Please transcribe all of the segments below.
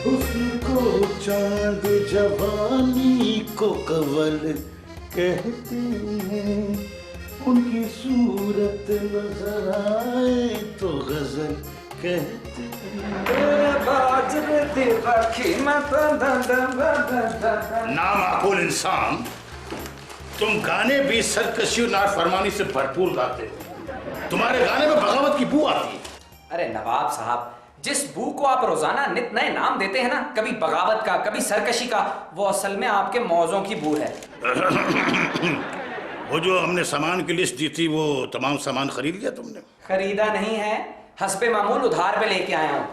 हुस्न को चांद जवानी को कवल कहते हैं, उनकी सूरत नजर आए तो गजल कहते हैं। नामाकुल इंसान, तुम गाने भी सरकशी और नाफरमानी से भरपूर गाते हो। तुम्हारे गाने में बगावत की बू आती है। अरे नवाब साहब, जिस बू को आप रोजाना नित नए नाम देते हैं ना, कभी बगावत का कभी सरकशी का, वो असल में आपके मौजों की बू है। वो जो हमने सामान की लिस्ट दी थी, वो तमाम सामान खरीद लिया तुमने? खरीदा नहीं है, हस्बे मामूल उधार पे लेके आया हूँ।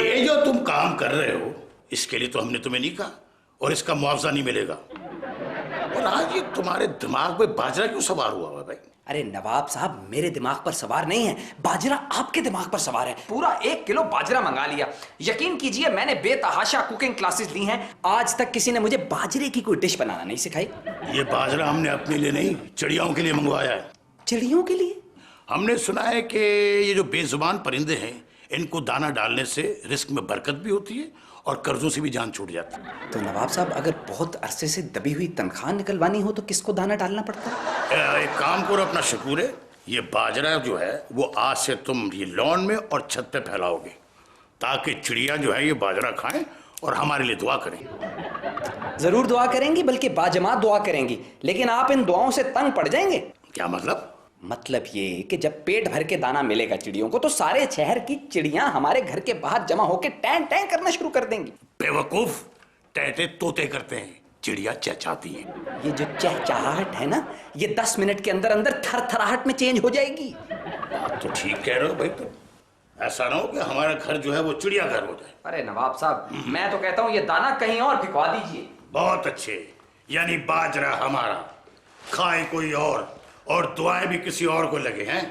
ये जो तुम काम कर रहे हो, इसके लिए तो हमने तुम्हें नहीं कहा, और इसका मुआवजा नहीं मिलेगा। और आज ये तुम्हारे दिमाग में बाजरा क्यों सवार हुआ है भाई? अरे नवाब साहब, मेरे दिमाग पर सवार नहीं है, बाजरा आपके दिमाग पर सवार है। पूरा 1 किलो बाजरा मंगा लिया। यकीन कीजिए, मैंने बेतहाशा कुकिंग क्लासेस ली हैं, आज तक किसी ने मुझे बाजरे की कोई डिश बनाना नहीं सिखाई। ये बाजरा हमने अपने लिए नहीं, चिड़ियाओं के लिए मंगवाया है। चिड़ियों के लिए? हमने सुना है कि ये जो बेजुबान परिंदे हैं, इनको दाना डालने से रिस्क में बरकत भी होती है और कर्जों से भी जान छूट जाती है। तो नवाब साहब, अगर बहुत अरसे से दबी हुई तनख्वाह निकलवानी हो तो किसको दाना डालना पड़ता है? एक काम करो अपना शकूर है, ये बाजरा जो है वो आज से तुम ये लॉन में और छत पे फैलाओगे, ताकि चिड़िया जो है ये बाजरा खाएं और हमारे लिए दुआ करें। जरूर दुआ करेंगी, बल्कि बाजमात दुआ करेंगी, लेकिन आप इन दुआओं से तंग पड़ जाएंगे। क्या मतलब? मतलब ये कि जब पेट भर के दाना मिलेगा चिड़ियों को, तो सारे शहर की चिड़ियां हमारे घर के बाहर जमा होकर टैं टैं करना शुरू कर देंगी। बेवकूफ, टहटे तोते करते हैं, चिड़िया चहचहाती है। ये जो चहचहाहट है ना, ये 10 मिनट के अंदर अंदर थरथराहट में चेंज हो जाएगी। बात तो ठीक कह रहे हो भाई, तो ऐसा ना हो कि हमारा घर जो है वो चिड़ियाघर हो जाए। अरे नवाब साहब, मैं तो कहता हूँ ये दाना कहीं और भिजवा दीजिए। बहुत अच्छे, यानी बाजरा हमारा खाए कोई और दुआएं भी किसी और को लगे हैं।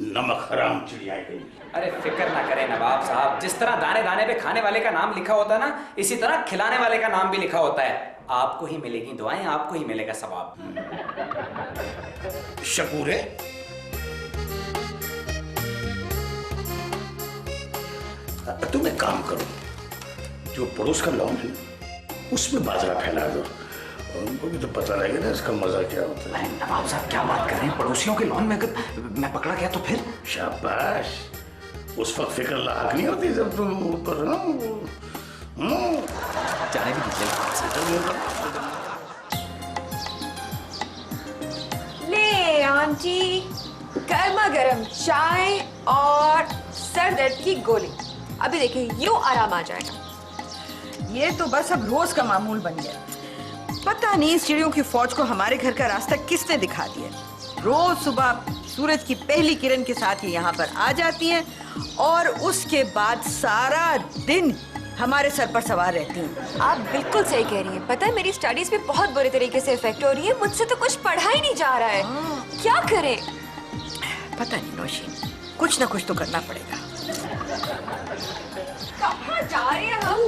नमक हराम चिड़ियाएं गई। अरे फिक्र ना करें नवाब साहब, जिस तरह दाने दाने पे खाने वाले का नाम लिखा होता है ना, इसी तरह खिलाने वाले का नाम भी लिखा होता है। आपको ही मिलेगी दुआएं, आपको ही मिलेगा सवाब। शकूर है, तुम एक काम करो, जो पड़ोस का लॉन है उसमें बाजरा फैला दो, उनको भी तो पता लगेगा ना इसका मजा क्या होता है। नवाब साहब क्या बात कर रहे हैं, पड़ोसियों के लॉन में अगर मैं पकड़ा गया तो फिर? शाबाश, उस वक्त फिक्र लायक नहीं होती जब तुम ऊपर ना जाने भी दीजिए। ले आंटी, गर्मा गर्म चाय और सर दर्द की गोली। अभी देखिए, यूं आराम आ जाएगा। ये तो बस अब रोज का मामूल बन गया। पता नहीं इस चिड़ियों की फौज को हमारे घर का रास्ता किसने दिखा दिया। रोज सुबह सूरज की पहली किरण के साथ ये यहाँ पर आ जाती हैं और उसके बाद सारा दिन हमारे सर पर सवार रहती हैं। आप बिल्कुल सही कह रही हैं। पता है, मेरी स्टडीज पे बहुत बुरे तरीके से इफेक्ट हो रही है। मुझसे तो कुछ पढ़ा ही नहीं जा रहा है। क्या करें? पता नहीं नौशीन, कुछ ना कुछ तो करना पड़ेगा। कहाँ जा रहे हैं हम?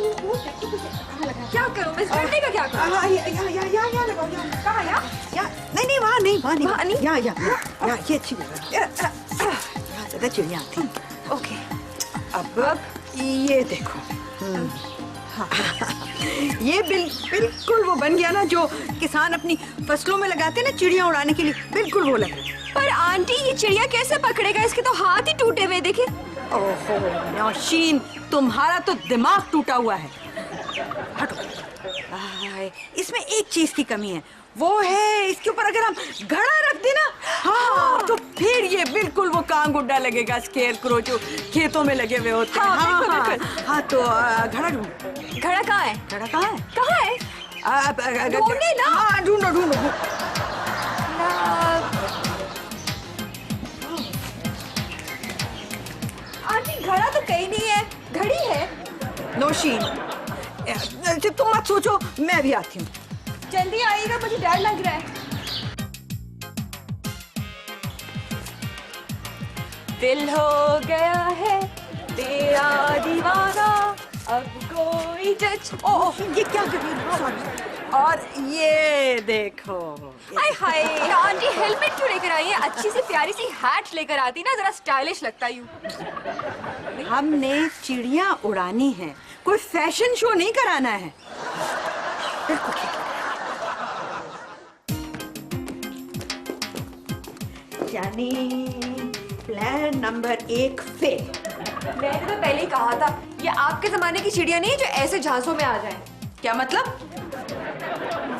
क्या करूं? इस घंटे का क्या करूं? यहाँ लगाओ। कहाँ? यहाँ? नहीं, वहाँ नहीं। यहाँ ये अच्छी जगह। यहाँ ज्यादा चिड़ियाँ आती हैं। ओके। अब ये देखो। हाँ। ये बिल्कुल वो बन गया ना जो किसान अपनी फसलों में लगाते हैं ना चिड़िया उड़ाने के लिए, बिल्कुल वो लगा। पर आंटी, ये चिड़िया कैसे पकड़ेगा? इसके तो हाथ ही टूटे हुए। देखिए। ओहो नौशीन, तुम्हारा तो दिमाग टूटा हुआ है। हटो। इसमें एक चीज की कमी है, वो है इसके ऊपर अगर हम घड़ा रख देना, हाँ, तो फिर ये बिल्कुल वो कांग गुड्डा लगेगा, स्केयर क्रो जो खेतों में लगे हुए होते हैं। हाँ, तो घड़ा ढूंढो। घड़ा कहाँ है? घड़ा कहाँ है? कहाँ है? ढूंढे ना। हाँ, ढूंढो। आंटी, घड़ा तो कहीं नहीं है, घड़ी है। नौशीन, तुम मत सोचो, मैं भी आती हूँ। जल्दी आइएगा, मुझे डर लग रहा है। दिल हो गया है तेरा दीवाना, अब कोई जज। ओह, ये क्या कर रही है? और ये देखो। हाय हाय आंटी, हेलमेट क्यों लेकर आई है? अच्छी सी प्यारी सी हैट लेकर आती ना, जरा स्टाइलिश लगता यूं। हमने चिड़िया उड़ानी है, कोई फैशन शो नहीं कराना है। बिल्कुल ठीक है। यानी प्लान नंबर 1 फेल। मैंने तो पहले ही कहा था, ये आपके जमाने की चिड़िया नहीं है जो ऐसे झांसों में आ जाए। क्या मतलब?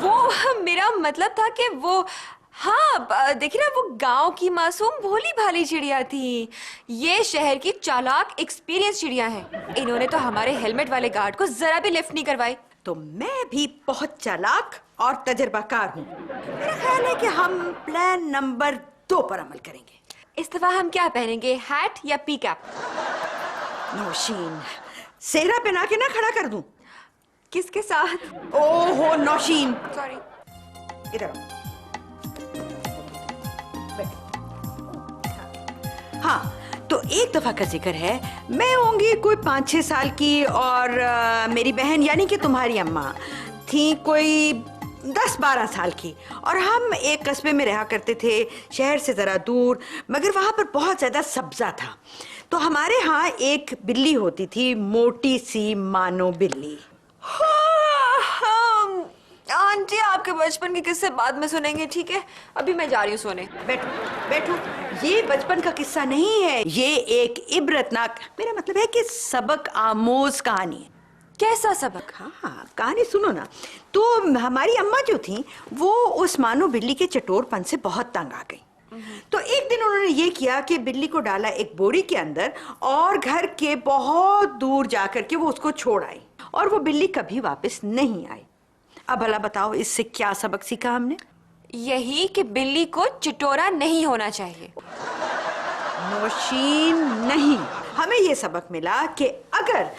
वो मेरा मतलब था कि वो, हाँ देखिए ना, वो गांव की मासूम भोली भाली चिड़िया थी। ये शहर की चालाक एक्सपीरियंस चिड़िया है। इन्होंने तो हमारे हेलमेट वाले गार्ड को जरा भी लिफ्ट नहीं करवाई। तो मैं भी बहुत चालाक और तजर्बाकार हूँ। मेरा ख्याल है कि हम प्लान नंबर 2 पर अमल करेंगे। इस दफा हम क्या पहनेंगे, हैट या पी कैप? नौशीन, सेहरा पहना के ना खड़ा कर दूं? किसके साथ? ओहो नौशीन, सॉरी। इधर आओ। हाँ, तो एक दफा का जिक्र है, मैं होंगी कोई 5-6 साल की और मेरी बहन यानी कि तुम्हारी अम्मा थी कोई 10-12 साल की, और हम एक कस्बे में रहा करते थे, शहर से जरा दूर, मगर वहां पर बहुत ज्यादा सब्जा था। तो हमारे यहाँ एक बिल्ली होती थी, मोटी सी मानो बिल्ली। आंटी, आपके बचपन के किस्से बाद में सुनेंगे, ठीक है? अभी मैं जा रही हूँ सोने। बैठो बैठो, ये बचपन का किस्सा नहीं है, ये एक इबरतनाक, मेरा मतलब है कि सबक आमोज कहानी है। कैसा सबक? हाँ, कहानी सुनो ना। तो हमारी अम्मा जो थी वो उस मानो बिल्ली के चटोरपन से बहुत तंग आ गई। तो एक दिन उन्होंने ये किया कि बिल्ली को डाला एक बोरी के अंदर और घर के बहुत दूर जाकर के वो उसको छोड़ आई, और वो बिल्ली कभी वापस नहीं आई। अब भला बताओ, इससे क्या सबक सीखा हमने? यही कि बिल्ली को चिटोरा नहीं होना चाहिए। नौशीन, नहीं, हमें ये सबक मिला कि अगर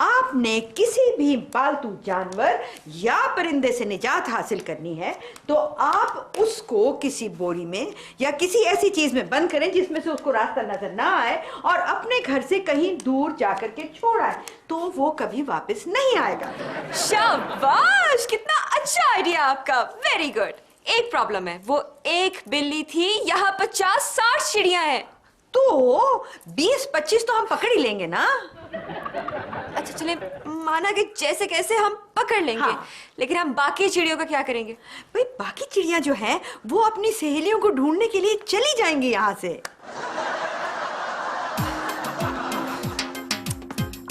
आपने किसी भी पालतू जानवर या परिंदे से निजात हासिल करनी है तो आप उसको किसी बोरी में या किसी ऐसी चीज में बंद करें जिसमें से उसको रास्ता नजर ना आए, और अपने घर से कहीं दूर जाकर के छोड़ आए, तो वो कभी वापस नहीं आएगा। शाबाश, कितना अच्छा आइडिया आपका, वेरी गुड। एक प्रॉब्लम है, वो एक बिल्ली थी, यहाँ 50-60 चिड़िया हैं। तो 20-25 तो हम पकड़ ही लेंगे ना। अच्छा चले, माना कि जैसे कैसे हम पकड़ लेंगे। हाँ। लेकिन हम बाकी चिड़ियों का क्या करेंगे? भाई, बाकी चिड़िया जो है वो अपनी सहेलियों को ढूंढने के लिए चली जाएंगी यहाँ से।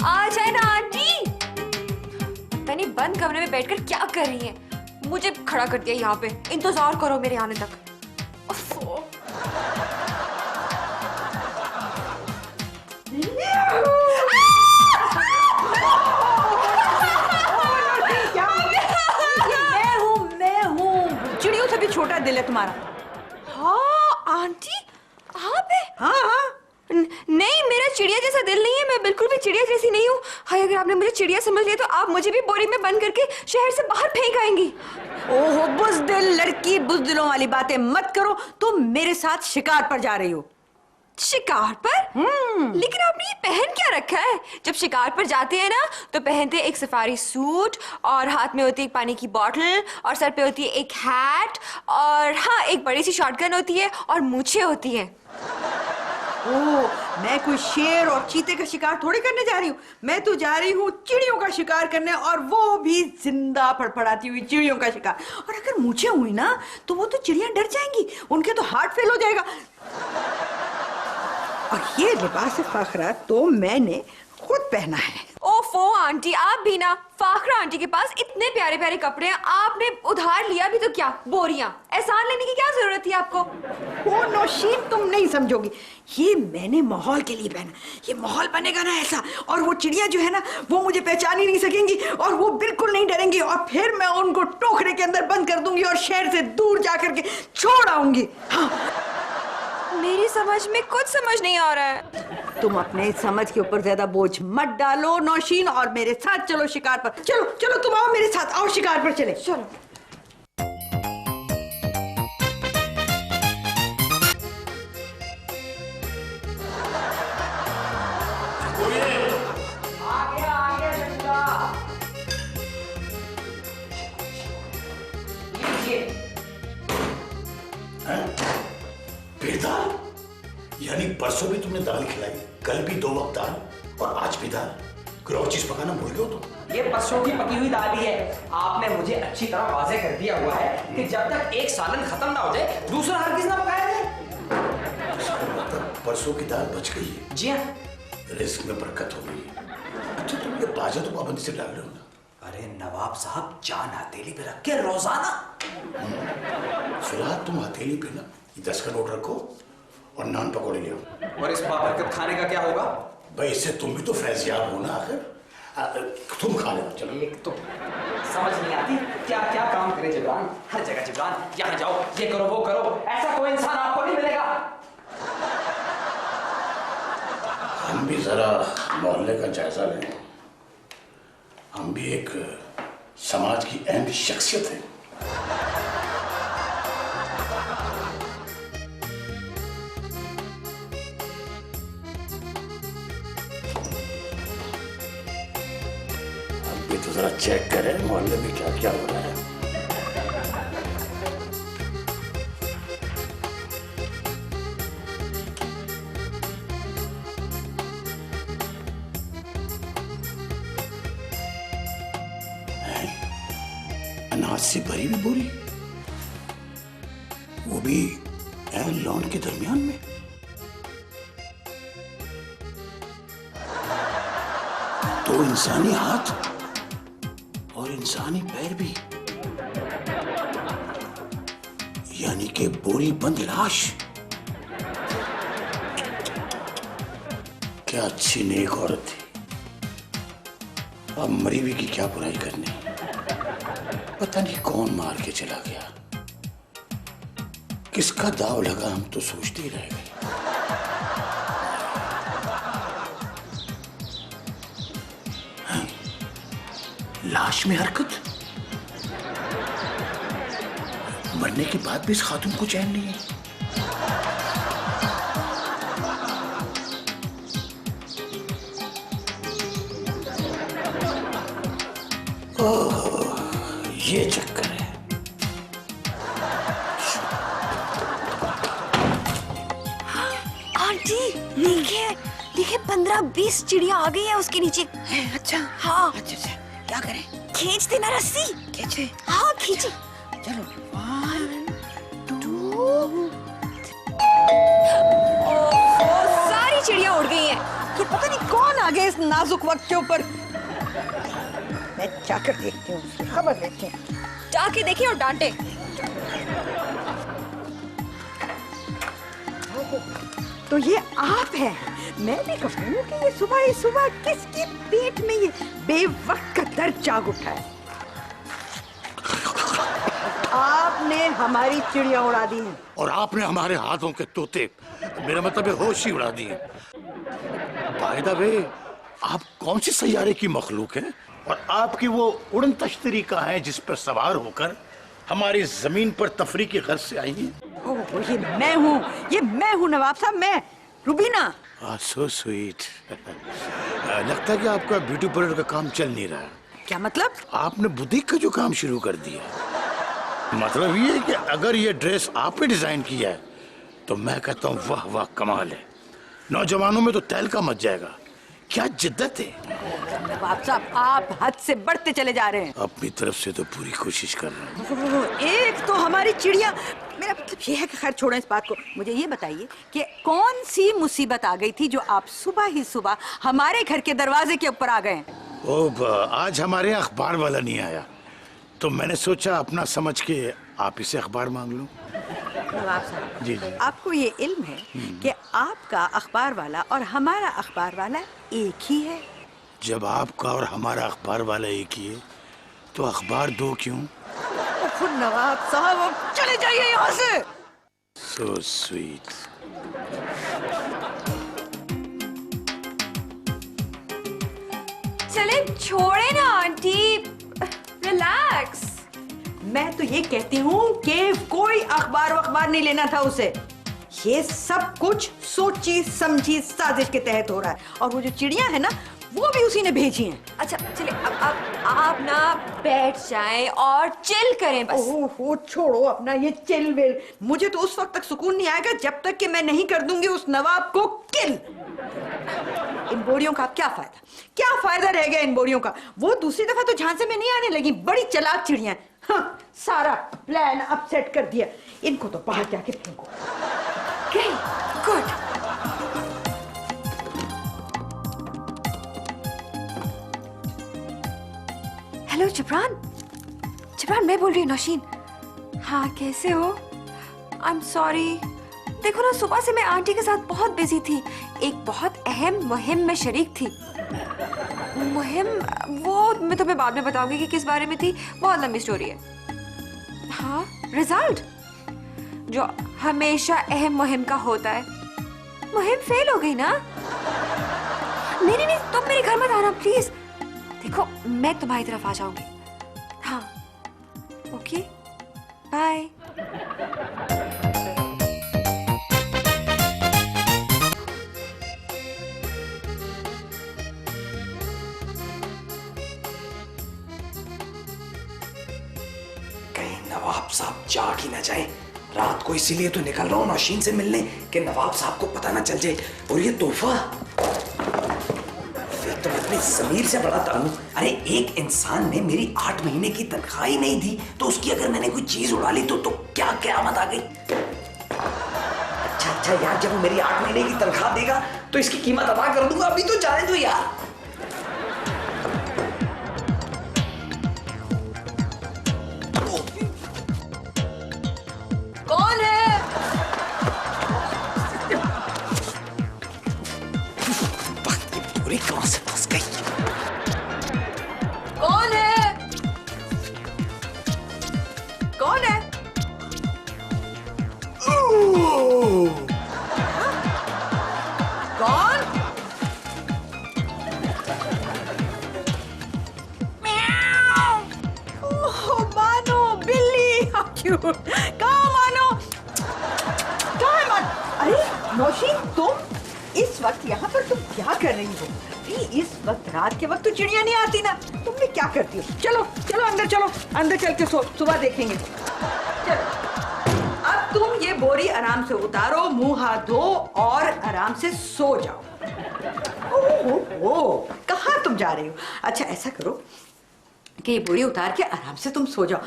आ जाए ना आंटी। तनी बंद कमरे में बैठकर क्या कर रही हैं? मुझे खड़ा कर दिया यहाँ पे, इंतजार करो मेरे आने तक। उफ़्फ़ो। मैं हूँ, चिड़ियों से भी छोटा दिल है तुम्हारा। हाँ आंटी, आप हैं? हाँ हाँ, नहीं, मेरा चिड़िया जैसा दिल नहीं है, मैं बिल्कुल भी चिड़िया जैसी नहीं हूँ। हाय, अगर आपने मुझे चिड़िया समझ लिया तो आप मुझे भी बोरी में बंद करके शहर से बाहर फेंक आएंगी। ओहो बुज़दिल लड़की, बुज़दिलों वाली बातें मत करो। तुम मेरे साथ शिकार पर जा रही हो। शिकार पर? लेकिन आपने ये पहन क्या रखा है? जब शिकार पर जाते हैं ना तो पहनते हैं एक सफारी सूट, और हाथ में होती है एक पानी की बोतल, और सर पे होती है एक हैट, और हाँ एक बड़ी सी शॉटगन होती है, और मूछें होती हैं। ओह, मैं कोई शेर और चीते का शिकार थोड़ी करने जा रही हूँ। मैं तो जा रही हूँ चिड़ियों का शिकार करने, और वो भी जिंदा फड़फड़ाती हुई चिड़ियों का शिकार। और अगर मूछें हुई ना तो वो तो चिड़िया डर जाएंगी, उनके तो हार्ट फेल हो जाएगा। और ये लिबास फाखरा तो मैंने खुद पहना है। ओफो आंटी, आप भी ना। फाखरा आंटी के पास इतने प्यारे प्यारे कपड़े हैं, आपने उधार लिया भी तो क्या, बोरियां। एहसान लेने की क्या जरूरत थी आपको? ओ नौशीन, तुम नहीं समझोगी, ये मैंने माहौल के लिए पहना। ये माहौल बनेगा ना ऐसा, और वो चिड़िया जो है ना वो मुझे पहचान ही नहीं सकेंगी, और वो बिल्कुल नहीं डरेंगी, और फिर मैं उनको टोकरे के अंदर बंद कर दूंगी और शहर से दूर जाकर के छोड़ आऊंगी। हाँ, मेरी समझ में कुछ समझ नहीं आ रहा है। तुम अपने समझ के ऊपर ज्यादा बोझ मत डालो नौशीन, और मेरे साथ चलो शिकार पर। चलो चलो, तुम आओ मेरे साथ, आओ शिकार पर चले। चलो। बेदाल? यानी परसों भी तुमने दाल खिलाई, कल भी 2 वक्त दाल और आज भी दाल। कोई और चीज पकाना भूल गए हो तुम? ये परसों की पकी हुई दाल ही है। आपने मुझे अच्छी तरह वाज़ेह कर दिया हुआ है कि जब तक एक सालन खत्म ना हो जाए दूसरा हरगिज़ ना पकाया जाए। मतलब परसों की दाल बच गई है? जी हाँ। रिस्क में बरकत हो गई है। अच्छा तुम ये बाजा तो पाबंदी से डाल रहे हो ना? अरे नवाब साहब, जान हथेली पे रख के रोजाना। फिलहाल तुम हथेली पे ना 10 का नोट रखो और नान पकौड़े ले आओ। और इस बाबरकत खाने का क्या होगा? भाई इससे तुम भी तो फैज़याब हो ना आखिर। तुम खा लेना चलो। एक तो समझ नहीं आती क्या क्या काम करे जिब्रान। हर जगह जिब्रान, यहाँ जाओ, ये करो वो करो। ऐसा कोई इंसान आपको नहीं मिलेगा। हम भी जरा मोहल्ले का जायजा लें। हम भी एक समाज की अहम शख्सियत है। हम भी तो जरा चेक करें मोहल्ले में क्या क्या हो रहा है। अनाज से भरी हुई बोरी, वो भी लॉन के दरमियान में। तो इंसानी हाथ और इंसानी पैर भी, यानी कि बोरी बंद लाश। क्या अच्छी नेक औरत थी। अब मरी हुई की क्या बुराई करनी। पता नहीं कौन मार के चला गया, किसका दाव लगा, हम तो सोचते ही रह गए। लाश में हरकत, मरने के बाद भी इस खातून को चैन नहीं है। ये चक्कर है। आंटी देखिए देखिए 15-20 चिड़िया आ गई है उसके नीचे। अच्छा हाँ अच्छा अच्छा, क्या करें? खींच देना रस्सी। खींचे? हाँ खींचे। चलो 1 2। ओह, सारी चिड़िया उड़ गई हैं। ये पता नहीं कौन आ गया इस नाजुक वक्त के ऊपर। मैं जाकर देखती हूँ, उसकी खबर लेते हैं। जाके देखिए और डांटे। तो ये आप हैं। मैं भी कहूँ कि ये सुबह ही सुबह किसकी पेट में ये बेवक्त का दर्द जाग उठा है। आपने हमारी चिड़िया उड़ा दी है। और आपने हमारे हाथों के तोते, मेरा मतलब है होश ही उड़ा दिए। बाय द वे, आप कौन सी सैयारे की मखलूक हैं? और आपकी वो उड़न तश्तरी का है जिस पर सवार होकर हमारी जमीन पर तफरी की गर्ज से आई है? ओह, ये मैं हूँ नवाब साहब, मैं रुबीना। So sweet. लगता है कि आपका ब्यूटी पार्लर का काम चल नहीं रहा। क्या मतलब? आपने बुटीक का जो काम शुरू कर दिया। मतलब ये है कि अगर ये ड्रेस आपने डिजाइन किया है तो मैं कहता हूँ वाह वाह, कमाल है। नौजवानों में तो तहलका मच जाएगा। क्या जिद्दत है। नवाब साहब, आप हद से बढ़ते चले जा रहे हैं। अपनी तरफ से तो पूरी कोशिश कर रहा हूँ। एक तो हमारी चिड़िया, मेरा मतलब ये है कि खैर छोड़ो इस बात को। मुझे ये बताइए कि कौन सी मुसीबत आ गई थी जो आप सुबह ही सुबह हमारे घर के दरवाजे के ऊपर आ गए? आज हमारे यहाँ अखबार वाला नहीं आया तो मैंने सोचा अपना समझ के आप इसे अखबार मांग लूं। नवाब साहब, जी जी। आपको ये इल्म है कि आपका अखबार वाला और हमारा अखबार वाला एक ही है? जब आपका और हमारा अखबार वाला एक ही है तो अखबार 2 क्यों? नवाब साहब, अब चले जाइए यहाँ से। So sweet. चले छोड़े ना आंटी, रिलैक्स। मैं तो ये कहती हूँ कि कोई अखबार नहीं लेना था उसे। ये सब कुछ सोची समझी साजिश के तहत हो रहा है। और वो जो चिड़िया है ना, वो भी उसी ने भेजी हैं। अच्छा चलिए, अब आप ना बैठ जाएं और चिल करें बस। ओहो, छोड़ो अपना ये चिल विल। मुझे तो उस वक्त तक सुकून नहीं आएगा जब तक कि मैं नहीं कर दूंगी उस नवाब को किल। इन बोरियों का क्या फायदा, क्या फायदा रह गया इन बोरियों का? वो दूसरी दफा तो झांसे में नहीं आने लगी, बड़ी चालाक चिड़ियां। हाँ, सारा प्लान अपसेट कर दिया। इनको तो बाहर जाके फेंको। गुड। हेलो जिब्रान, जिब्रान मैं बोल रही हूँ नौशीन। हाँ कैसे हो? I am sorry. देखो ना, सुबह से मैं आंटी के साथ बहुत बिजी थी, एक बहुत अहम मुहिम में शरीक थी। मुहिम वो मैं तुम्हें बाद में बताऊंगी कि किस बारे में थी, बहुत लंबी स्टोरी है। हाँ, रिजल्ट जो हमेशा अहम मुहिम का होता है, मुहिम फेल हो गई ना। नहीं नहीं नहीं, तुम मेरे घर मत आना प्लीज। देखो मैं तुम्हारी तरफ आ जाऊंगी। हाँ ओके बाय। कहीं नवाब साहब जाग ही ना जाए। रात को इसीलिए तो निकल रहा हूँ नौशीन से मिलने कि नवाब साहब को पता ना चल जाए। और ये तोहफा तो मैं अपनी ज़मीर से बड़ाता हूँ। अरे एक इंसान ने मेरी 8 महीने की तनख्वाह ही नहीं दी तो उसकी अगर मैंने कोई चीज उड़ा ली तो क्या क़यामत आ गई। अच्छा यार, जब वो मेरी 8 महीने की तनख्वाह देगा तो इसकी कीमत अदा कर दूंगा। अभी तो जाने दो यार। कौन है? पूरी कहां से फंस गई? कौन है? कौन है? कौन? ओह मानो बिल्ली, हाउ क्यूट। कहाँ मानो? कहाँ है मानो? अरे नौशीन, तुम इस वक्त यहाँ पर तुम क्या कर रही हो? इस वक्त रात के वक्त तो चिड़िया नहीं आती ना, तुम भी क्या करती हो? चलो चलो अंदर चलो, अंदर चल के सुबह देखेंगे। चलो अब तुम ये बोरी आराम से उतारो, मुंह हाथ धो और आराम से सो जाओ। ओह कहाँ तुम जा रही हो? अच्छा ऐसा करो कि ये बोरी उतार के आराम से तुम सो जाओ।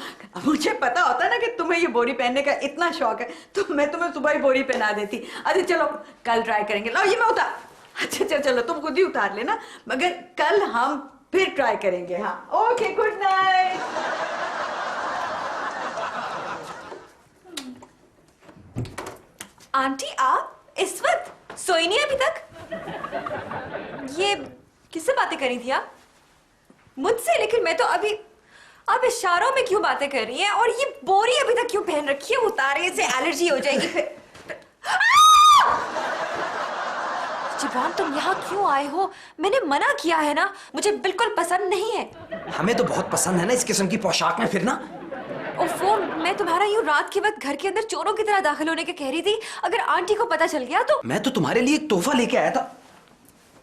मुझे पता होता ना कि तुम्हें ये बोरी पहनने का इतना शौक है तो मैं तुम्हें सुबह ही बोरी पहना देती। अच्छा चलो कल ट्राई करेंगे। लो ये मैं उतार। अच्छा चलो चलो तुम खुद ही उतार लेना, मगर कल हम फिर ट्राई करेंगे। हाँ ओके, गुड नाइट। आंटी आप इस वक्त सोई नहीं अभी तक? ये किससे बातें करी थी आप? मुझसे? लेकिन मैं तो अभी आप इशारों में क्यों बातें कर रही हैं? और ये बोरी अभी तक क्यों पहन रखी है? उतारे से एलर्जी हो जाएगी फिर। जिब्रान तुम यहाँ क्यों आए हो? मैंने मना किया है ना, मुझे बिल्कुल पसंद नहीं है। हमें तो बहुत पसंद है ना इस किस्म की पोशाक में फिरना। ओफो, मैं तुम्हारा यूं रात के वक्त घर के अंदर चोरों की तरह दाखिल होने के कह रही थी। अगर आंटी को पता चल गया तो? मैं तो तुम्हारे लिए एक तोहफा लेके आया था।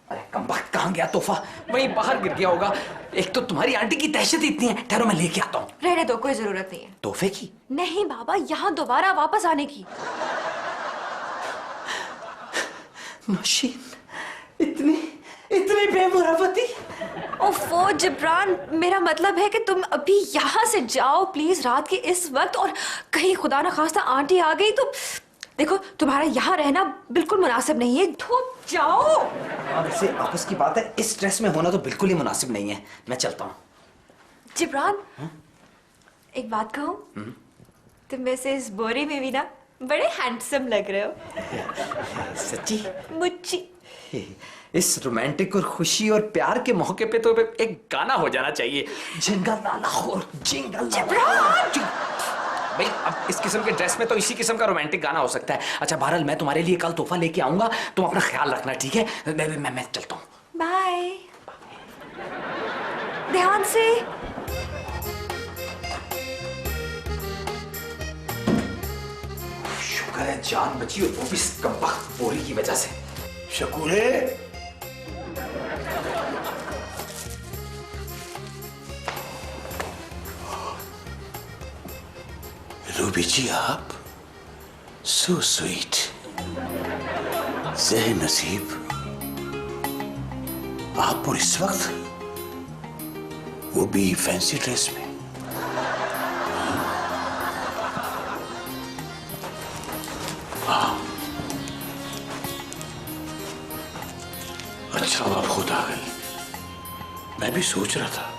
अरे कमबख्त, कहाँ गया तोहफा? वहीं बाहर गिर गया होगा। एक तो तुम्हारी आंटी की दहशत इतनी है। ठहरो मैं लेके आता हूँ। रहने दो, कोई जरूरत नहीं है। तोहफे की? नहीं बाबा, यहाँ दोबारा वापस आने की। नौशीन, इतनी बेमुरवती। ओफो जिब्रान, मेरा मतलब है कि तुम अभी यहाँ से जाओ प्लीज रात के इस वक्त। और कहीं खुदा ना खास्ता आंटी आ गई तो देखो, तुम्हारा यहाँ रहना बिल्कुल मुनासिब नहीं है। धूप जाओ। वैसे आपस की बात है, इस ड्रेस में होना तो बिल्कुल ही मुनासिब नहीं है। मैं चलता हूँ। जिब्रान एक बात कहूँ? तुम वैसे इस बोरी में भी ना बड़े हैंडसम लग रहे हो। सच्ची? मुच्ची। इस रोमांटिक और खुशी और प्यार के मौके पे तो एक गाना हो जाना चाहिए। जिंगल लाला और जिंगल भाई, अब इस किस्म के ड्रेस में तो इसी किस्म का रोमांटिक गाना हो सकता है। अच्छा बहरहाल, मैं तुम्हारे लिए कल तोहफा लेके आऊंगा, तुम अपना ख्याल रखना, ठीक है? मैं चलता हूँ। बाय। ध्यान से। शुक्र है जान बची, और वो भी इस कमबख्त बोरी की वजह से। शकूरे, रूबी जी, आप सो स्वीट, ज़े नसीब। आप और इस वक्त वो भी फैंसी ड्रेस में। अच्छा आप खुद आ गई। मैं भी सोच रहा था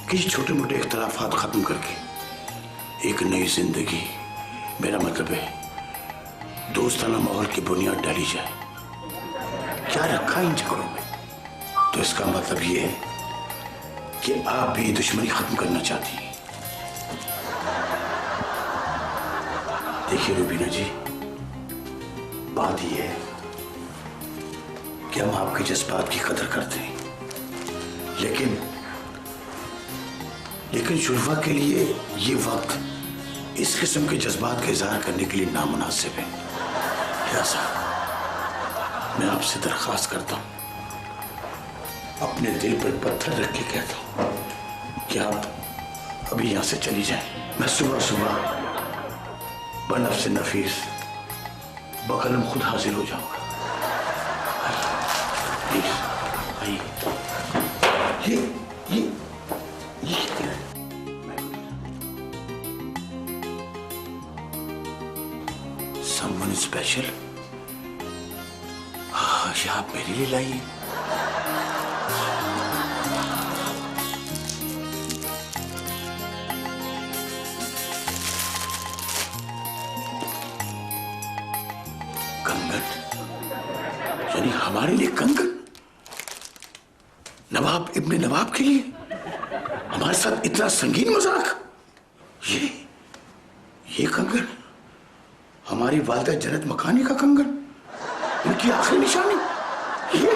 कि छोटे मोटे इख्तलाफात खत्म करके एक नई जिंदगी, मेरा मतलब है दोस्ताना माहौल की बुनियाद डाली जाए। क्या रखा इन झगड़ों में? तो इसका मतलब ये है कि आप भी दुश्मनी खत्म करना चाहती हैं। देखिए रूबीना जी, बात ये है कि हम आपके जज्बात की कदर करते हैं, लेकिन शुरवा के लिए ये वक्त इस किस्म के जज्बात का इजहार करने के लिए नामुनासिब है। लिहाजा मैं आपसे दरख्वास्त करता हूं, अपने दिल पर पत्थर रख के कहता हूं कि आप अभी यहां से चली जाएं। मैं सुबह सुबह बनफ्स नफीस बकलम खुद हाजिर हो जाऊंगा। प्लीज आइए। ये क्या है? Someone special? हाँ, ये आप मेरे लिए लाइए। कंगन? यानी हमारे लिए कंगन? नवाब इब्ने नवाब के लिए हमारे साथ इतना संगीन मजाक? ये कंगन हमारी वालिदा जन्नत मकानी का कंगन, उनकी आखिरी निशानी। ये